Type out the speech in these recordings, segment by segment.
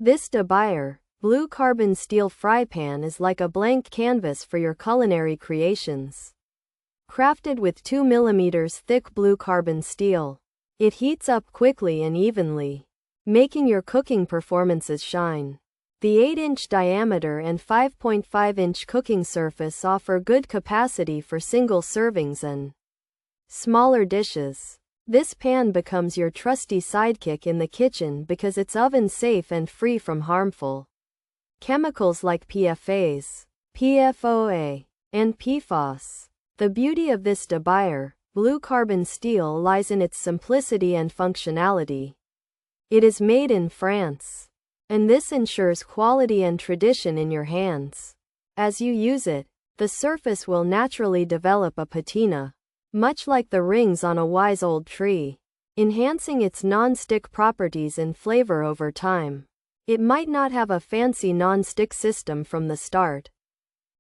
This Debire blue carbon steel fry pan is like a blank canvas for your culinary creations. Crafted with 2 mm thick blue carbon steel, it heats up quickly and evenly, making your cooking performances shine. The 8-inch diameter and 5.5-inch cooking surface offer good capacity for single servings and smaller dishes. This pan becomes your trusty sidekick in the kitchen because it's oven safe and free from harmful chemicals like PFAS, PFOA, and PFOS. The beauty of this Debire blue carbon steel lies in its simplicity and functionality. It is made in France, and this ensures quality and tradition in your hands. As you use it, the surface will naturally develop a patina, much like the rings on a wise old tree, enhancing its non-stick properties and flavor over time. It might not have a fancy non-stick system from the start,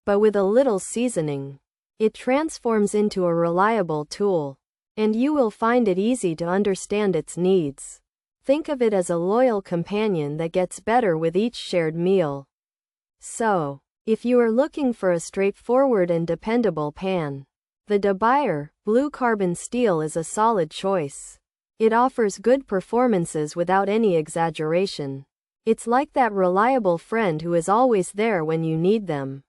but with a little seasoning, it transforms into a reliable tool, and you will find it easy to understand its needs. Think of it as a loyal companion that gets better with each shared meal. So, if you are looking for a straightforward and dependable pan, the Debire blue carbon steel is a solid choice. It offers good performances without any exaggeration. It's like that reliable friend who is always there when you need them.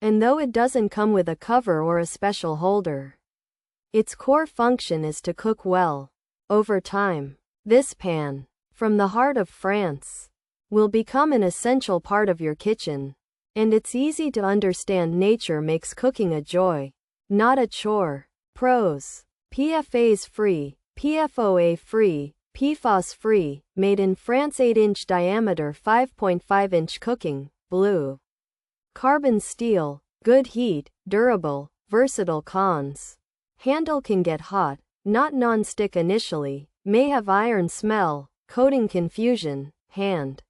And though it doesn't come with a cover or a special holder, its core function is to cook well. Over time, this pan, from the heart of France, will become an essential part of your kitchen. And it's easy to understand nature makes cooking a joy, not a chore. Pros: PFAS free, PFOA free, PFOS free, made in France. 8-inch diameter 5.5-inch cooking, blue carbon steel, good heat, durable, versatile. Cons: handle can get hot, not non-stick initially, may have iron smell, coating confusion, hand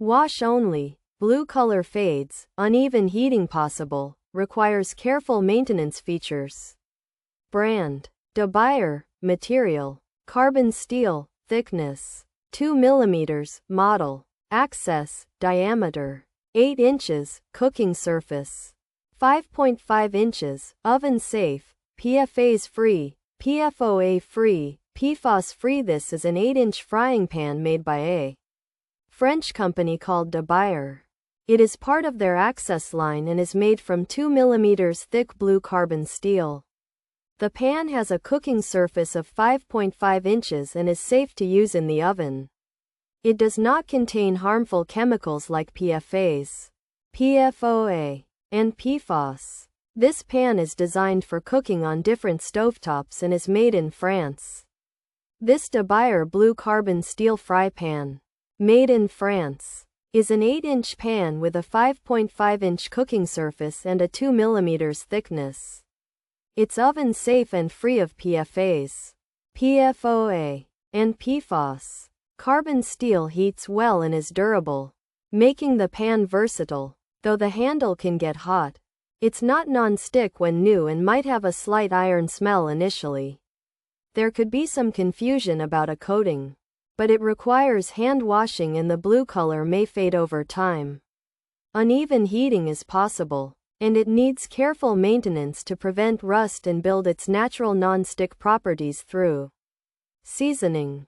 wash only, blue color fades, uneven heating possible, requires careful maintenance. Features: brand, Debire, material, carbon steel, thickness, 2 mm, model, access, diameter, 8 inches, cooking surface, 5.5 inches, oven safe, PFAS free, PFOA free, PFOS free. This is an 8-inch frying pan made by a French company called Debire. It is part of their access line and is made from 2 mm thick blue carbon steel. The pan has a cooking surface of 5.5 inches and is safe to use in the oven. It does not contain harmful chemicals like PFAS, PFOA, and PFOS. This pan is designed for cooking on different stovetops and is made in France. This Debire blue carbon steel fry pan, made in France, is an 8-inch pan with a 5.5-inch cooking surface and a 2 mm thickness. It's oven safe and free of PFAS, PFOA, and PFOS. Carbon steel heats well and is durable, making the pan versatile. Though the handle can get hot, it's not non-stick when new and might have a slight iron smell initially. There could be some confusion about a coating, but it requires hand washing and the blue color may fade over time. Uneven heating is possible, and it needs careful maintenance to prevent rust and build its natural non-stick properties through seasoning.